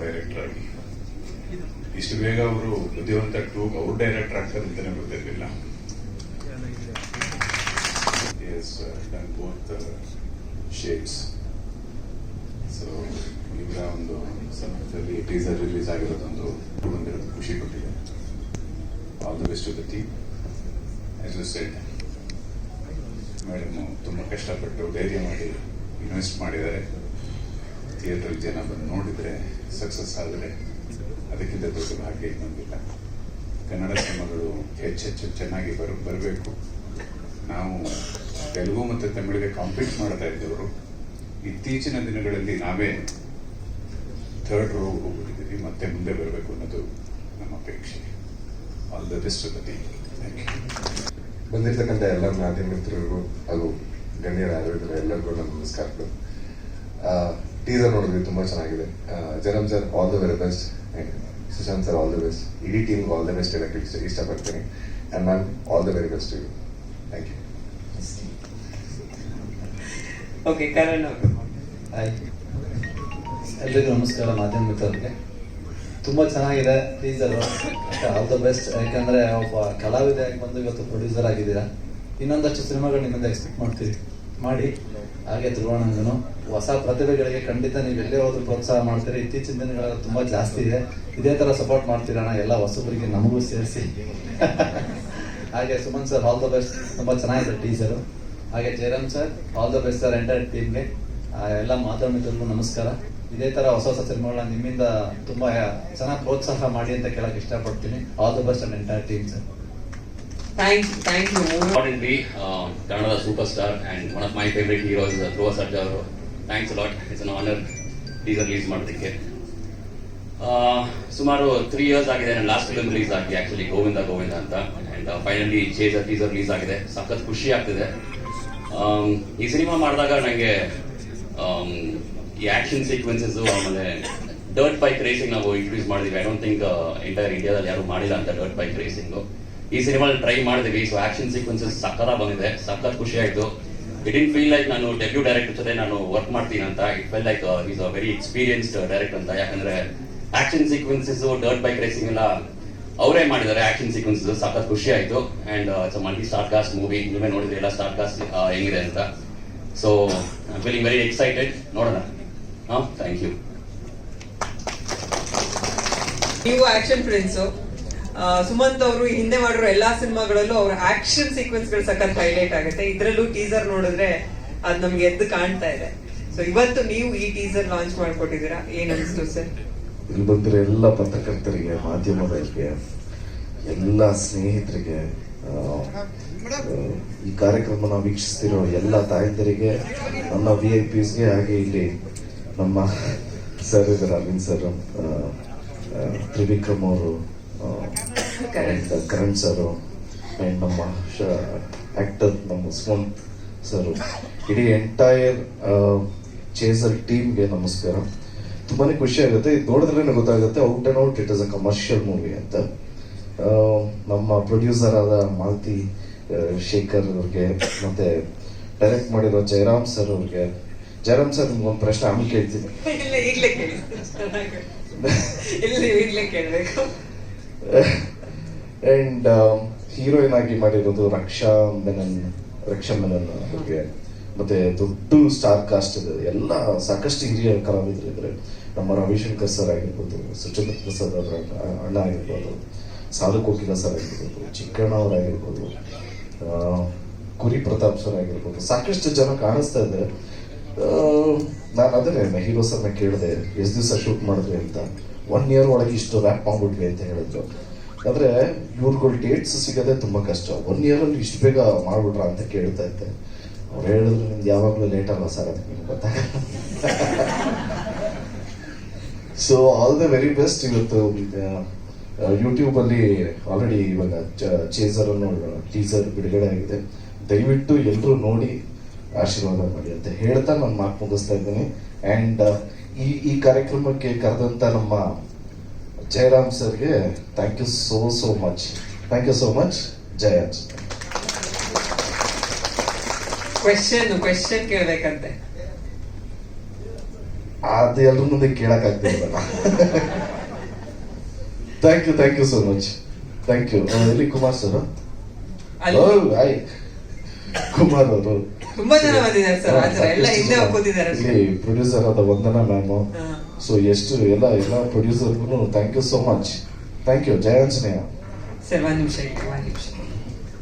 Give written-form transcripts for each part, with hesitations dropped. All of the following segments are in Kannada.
ಡೈರೆಕ್ಟರ್ ಆಗಿ. ಇಷ್ಟು ಬೇಗ ಅವರು ಬುದ್ಧಿವಂತ ಅವ್ರು ಡೈರೆಕ್ಟರ್ ಆಗ್ತಾರೆ ಅಂತಾನೆ ಗೊತ್ತಿರಲಿಲ್ಲ. Done both shades. ಸೊ ಈಗ ಒಂದು ಸಮಯದಲ್ಲಿ ಟೀಸರ್ ರಿಲೀಸ್ ಆಗಿರೋದೊಂದು ಬಂದಿರೋದು ಖುಷಿ ಕೊಟ್ಟಿದೆ. All the best to the team. As you said, madam ತುಂಬ ಕಷ್ಟಪಟ್ಟು ಧೈರ್ಯ ಮಾಡಿ ಇನ್ವೆಸ್ಟ್ ಮಾಡಿದ್ದಾರೆ. ಥಿಯೇಟರ್ ಜನ ಬಂದು ನೋಡಿದರೆ ಸಕ್ಸಸ್ ಆದರೆ ಅದಕ್ಕಿಂತ ದೊಡ್ಡ ಭಾಗ್ಯ ಇನ್ನೊಂದಿಲ್ಲ. ಕನ್ನಡ ಸಿನಿಮಾಗಳು ಹೆಚ್ಚೆಚ್ಚು ಚೆನ್ನಾಗಿ ಬರಬೇಕು. ನಾವು ತೆಲುಗು ಮತ್ತು ತಮಿಳಿಗೆ ಕಾಂಪೀಟ್ ಮಾಡ್ತಾ ಇದ್ದವರು ಇತ್ತೀಚಿನ ದಿನಗಳಲ್ಲಿ ನಾವೇ ಥರ್ಡ್ ರೋ ಹೋಗ್ಬಿಟ್ಟಿದ್ದೀವಿ. ಮತ್ತೆ ಮುಂದೆ ಬರಬೇಕು ಅನ್ನೋದು ನಮ್ಮ ಅಪೇಕ್ಷೆ. All the best to the team. Thank you. ಬಂದಿರ್ತಕ್ಕಂಥ ಎಲ್ಲ ಮಾಧ್ಯಮ ಮಿತ್ರರಿಗೂ ಹಾಗೂ ಗಣ್ಯರ ಆರೋಗ್ಯರು ಎಲ್ಲರಿಗೂ ನನ್ನ ನಮಸ್ಕಾರಗಳು. ಟೀಸರ್ ನೋಡಿದ್ವಿ, ತುಂಬ ಚೆನ್ನಾಗಿದೆ. Jaram sir all the very best, and Sushant sir all the best. ಇಡೀ ಟೀಮ್ಗೆ ಆಲ್ ದ ಬೆಸ್ಟ್ ಹೇಳಕ್ಕೆ ಇಷ್ಟಪಡ್ತೀನಿ. And ma'am all the very best to you. Thank you. Okay, Karan ಅವರು. ಎಲ್ರಿಗೂ ನಮಸ್ಕಾರ. ಮಾಧ್ಯಮ ಮಿತ್ರರಿಗೆ ತುಂಬ ಚೆನ್ನಾಗಿದೆ ಟೀಸರು. All the best. ಯಾಕಂದರೆ ಒಬ್ಬ ಕಲಾವಿದೆಯಾಗಿ ಬಂದು ಇವತ್ತು ಪ್ರೊಡ್ಯೂಸರ್ ಆಗಿದ್ದೀರಾ. ಇನ್ನೊಂದಷ್ಟು ಸಿನಿಮಾಗಳು ನಿಮ್ಮಿಂದ ಎಕ್ಸ್ಪೆಕ್ಟ್ ಮಾಡಿ. ಹಾಗೆ ಧ್ರುವಣ್ಣಂಗನು ಹೊಸ ಪ್ರತಿಭೆಗಳಿಗೆ ಖಂಡಿತ ನೀವು ಎಲ್ಲೇ ಹೋದ್ರು ಪ್ರೋತ್ಸಾಹ ಮಾಡ್ತೀರಿ. ಇತ್ತೀಚಿನ ದಿನಗಳಲ್ಲಿ ತುಂಬ ಜಾಸ್ತಿ ಇದೆ. ಇದೇ ಥರ ಸಪೋರ್ಟ್ ಮಾಡ್ತೀರಣ್ಣ ಎಲ್ಲ ಹೊಸಬರಿಗೆ, ನಮಗೂ ಸೇರಿಸಿ. ಹಾಗೆ Suman sir all the best. ತುಂಬ ಚೆನ್ನಾಗಿದೆ ಟೀಸರು. ಹಾಗೆ Jayaram sir all the best sir. Entire ಟೀಮ್ಗೆ ಎಲ್ಲ ಮಾತಾಡೋದು ನಮಸ್ಕಾರ. ಇದೇ ಥರ ಹೊಸ ಹೊಸ ಸಿನಿಮಾಗಳನ್ನ ನಿಮ್ಮಿಂದ ತುಂಬ ಚೆನ್ನಾಗಿ ಪ್ರೋತ್ಸಾಹ ಮಾಡಿ ಅಂತ ಕೇಳಕ್ಕೆ ಇಷ್ಟಪಡ್ತೀನಿ. All the best and entire team sir. Thank you. Importantly, Kannada superstar and one of my favorite heroes, Dhruva Sarja avaru. Thanks a lot. It's an honor teaser release ಮಾಡೋದಕ್ಕೆ. ಸುಮಾರು 3 years ಆಗಿದೆ ನನ್ನ ಲಾಸ್ಟ್ ಫಿಲ್ಮ್ ರಿಲೀಸ್ ಆಗಿ, ಆಕ್ಚುಲಿ ಗೋವಿಂದ ಅಂತ. And finally chaser teaser release ಆಗಿದೆ. ಸಖತ್ ಖುಷಿ ಆಗ್ತಿದೆ. ಈ ಸಿನಿಮಾ ಮಾಡಿದಾಗ ನನಗೆ ಈ ಆಕ್ಷನ್ ಸೀಕ್ವೆನ್ಸಸ್ ಆಮೇಲೆ ಡರ್ಟ್ ಬೈಕ್ ರೇಸಿಂಗ್ ನಾವು ಇಂಟ್ರೊಡ್ಯೂಸ್ ಮಾಡಿದ್ವಿ. ಐ ಡೋಂಟ್ ಥಿಂಕ್ ಎಂಟೈರ್ ಇಂಡಿಯಾದಲ್ಲಿ ಯಾರು ಮಾಡಿಲ್ಲ ಅಂತ ಡರ್ಟ್ ಬೈಕ್ ರೇಸಿಂಗ್. ಈ ಸಿನಿಮಾಲಿ ಟ್ರೈ ಮಾಡಿದ್ವಿ. ಸೊ ಆಕ್ಷನ್ ಸೀಕ್ವೆನ್ಸಸ್ ಸಖತ್ ಬಂದಿದೆ. ಸಖತ್ ಖುಷಿ ಆಯ್ತು. ಇಟ್ ಇನ್ ಫೀಲ್ ಲೈಕ್ ನಾನು ಡೆಬ್ಯೂ ಡೈರೆಕ್ಟರ್ ಜೊತೆ ನಾನು ವರ್ಕ್ ಮಾಡ್ತೀನಿ ಅಂತ. It feel like is a very experienced director ಅಂತ. ಯಾಕಂದ್ರೆ action sequences, dirt bike racing ಎಲ್ಲ ಅವರೇ ಮಾಡಿದ್ದಾರೆ. ಆಕ್ಷನ್ ಸೀಕ್ವೆನ್ಸಸ್ ಸಖತ್ ಖುಷಿ ಆಯ್ತು. And it's a multi star cast movie. ನೀವೇ ನೋಡಿದ್ರಿ ಎಲ್ಲ ಸ್ಟಾರ್ ಕಾಸ್ಟ್ ಹೆಂಗಿದೆ ಅಂತ. So I am feeling very excited. ನೋಡೋಣ. Thank you. ನೀವು ಆಕ್ಷನ್ ಫ್ರೆಂಡ್ಸು. ಸುಮಂತ್ ಅವರು ಹಿಂದೆ ಮಾಡಿರೋ ಎಲ್ಲಾ ಸಿನಿಮಾಗಳಲ್ಲೂ ಅವ್ರ ಆಕ್ಷನ್ ಸೀಕ್ವೆನ್ಸ್ ಗಳು ಸಖತ್ ಹೈಲೈಟ್ ಆಗುತ್ತೆ. ಇದ್ರಲ್ಲೂ ಟೀಸರ್ ನೋಡಿದ್ರೆ ಅದ್ ನಮ್ಗೆ ಎದ್ದು ಕಾಣ್ತಾ ಇದೆ. ಸೊ ಇವತ್ತು ನೀವು ಈ ಟೀಸರ್ ಲಾಂಚ್ ಮಾಡ್ಕೊಟ್ಟಿದ್ದೀರಾ, ಏನ್ ಅನ್ಸ್ತು ಸರ್? ಇಲ್ಲಿ ಬಂದಿರೋ ಎಲ್ಲ ಪತ್ರಕರ್ತರಿಗೆ, ಮಾಧ್ಯಮದವರಿಗೆ, ಎಲ್ಲ ಸ್ನೇಹಿತರಿಗೆ, ಈ ಕಾರ್ಯಕ್ರಮನ ವೀಕ್ಷಿಸ್ತಿರೋ ಎಲ್ಲ ತಾಯಂದಿರಿಗೆ, ನನ್ನ VIPsಗೆ, ಹಾಗೆ ಇಲ್ಲಿ ನಮ್ಮ ಸರ್ ಇದ್ದಾರೆ, ಅರವಿಂದ್ ಸರ್, ತ್ರಿವಿಕ್ರಮ್ ಅವರು, ಕರಣ್ ಸರ್, ಅಂಡ್ ನಮ್ಮ ಆಕ್ಟರ್ ನಮ್ಮ ಸುಮಂತ್ ಸರ್, ಇಡೀ ಎಂಟೈರ್ ಚೇಸರ್ ಟೀಮ್ಗೆ ನಮಸ್ಕಾರ. ತುಂಬಾನೇ ಖುಷಿ ಆಗುತ್ತೆ. ಇದು ನೋಡಿದ್ರೆ ಗೊತ್ತಾಗುತ್ತೆ out and out it is a commercial movie ಅಂತ. ನಮ್ಮ ಪ್ರೊಡ್ಯೂಸರ್ ಆದ ಮಾಲತಿ ಶೇಖರ್ ಅವ್ರಿಗೆ, ಮತ್ತೆ ಡೈರೆಕ್ಟ್ ಮಾಡಿರೋ ಜಯರಾಮ್ ಸರ್ ಅವ್ರಿಗೆ. ಜಯರಾಮ್ ಸರ್ ನಿಮ್ಗೊಂದು ಪ್ರಶ್ನೆ ಆಮೇಲೆ ಕೇಳ್ತೀನಿ. ಅಂಡ್ ಹೀರೋಯಿನ್ ಆಗಿ ಮಾಡಿರೋದು ರಕ್ಷಾ ಮೆನನ್ ಅವ್ರಿಗೆ. ಮತ್ತೆ ದೊಡ್ಡ ಸ್ಟಾರ್ ಕಾಸ್ಟ್ ಇದೆ. ಎಲ್ಲ ಸಾಕಷ್ಟು ಹಿರಿಯ ಕಲಾವಿದರು ಇದ್ದಾರೆ. ನಮ್ಮ ರವಿಶಂಕರ್ ಸರ್ ಆಗಿರ್ಬೋದು, ಸುಚೇಂದ್ರ ಪ್ರಸಾದ್ ಅವರ ಅಣ್ಣ ಆಗಿರ್ಬೋದು, ಸಾಧು ಕೋಕಿಲ ಸರ್ ಆಗಿರ್ಬೋದು, ಚಿಕ್ಕಣ್ಣ ಅವರಾಗಿರ್ಬೋದು, ಕುರಿ ಪ್ರತಾಪ್ ಸರ್ ಆಗಿರ್ಬೋದು, ಸಾಕಷ್ಟು ಜನ ಕಾಣಿಸ್ತಾ ಇದೆ. ನಾನು ಅದನ್ನೇ ಹೀರೋ ಸರ್ನ ಕೇಳಿದೆ, ಎಷ್ಟು ದಿವಸ ಶೂಟ್ ಮಾಡಿದ್ರಿ ಅಂತ. 1 year ಒಳಗೆ ಇಷ್ಟು ರ್ಯಾಪ್ ಮಾಡ್ಬಿಟ್ವಿ ಅಂತ ಹೇಳಿದ್ರು. ಆದ್ರೆ ಇವ್ರುಗಳು ಡೇಟ್ಸ್ ಸಿಗೋದೇ ತುಂಬಾ ಕಷ್ಟ. 1 year ಅಲ್ಲಿ ಇಷ್ಟು ಬೇಗ ಮಾಡ್ಬಿಟ್ರ ಅಂತ ಕೇಳ್ತಾ ಇದ್ದೆ. ಅವ್ರು ಹೇಳಿದ್ರು, ನಿಮ್ದು ಯಾವಾಗಲೂ ಲೇಟ್ ಅಲ್ಲ ಸರ್, ಅದಕ್ಕೆ ನಿಮ್ಗೆ ಗೊತ್ತಾಗಲ್ಲ. So all the very best. ಇವತ್ತು ಯೂಟ್ಯೂಬ್ ಅಲ್ಲಿ ಆಲ್ರೆಡಿ ಇವಾಗ ಚೇಸರ್ ಅನ್ನೋ ಟೀಸರ್ ಬಿಡುಗಡೆ ಆಗಿದೆ. ದಯವಿಟ್ಟು ಎಲ್ಲರೂ ನೋಡಿ ಆಶೀರ್ವಾದ ಮಾಡಿ ಅಂತ ಹೇಳ್ತಾ ನಾನು ಮಾತು ಮುಗಿಸ್ತಾ ಇದ್ದೀನಿ. ಅಂಡ್ ಈ ಕಾರ್ಯಕ್ರಮಕ್ಕೆ ಕರೆದಂತ ನಮ್ಮ ಜಯರಾಮ್ ಸರ್ಗೆ thank you so much. Thank you so much. Jayaraj. Question ಕೇಳಬೇಕಂತೆ. ಅದು ಎಲ್ಲರ ಮುಂದೆ ಕೇಳಕ್ ಆಗ್ತಿಲ್ಲ. Thank you so much. Thank you. ಎಲ್ಲಿ ಕುಮಾರ್ ಸರ್? ಅಲ್ಲಿ ಕುಮಾರ್ ಅವರು ತುಂಬಾ ಜನ ಬಂದಿದ್ದಾರೆ ಸರ್, ಆತರ ಎಲ್ಲ ಹಿಂದೆ ಹೋಗ್ತಿದ್ದಾರೆ. ಇಲ್ಲಿ ಪ್ರೊಡ್ಯೂಸರ್ ಆದ ವಂದನಾ ಮ್ಯಾಮ್. ಹಾ. ಸೊ ಎಷ್ಟು ಎಲ್ಲ ಪ್ರೊಡ್ಯೂಸರ್ಗೂ thank you so much. Thank you. Jayanjaneya sir ಒಂದ್ ನಿಮಿಷ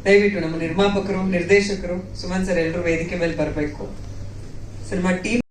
ದಯವಿಟ್ಟು ನಮ್ಮ ನಿರ್ಮಾಪಕರು, ನಿರ್ದೇಶಕರು, ಸುಮನ್ ಸರ್ ಎಲ್ಲರೂ ವೇದಿಕೆ ಮೇಲೆ ಬರಬೇಕು. Cinema team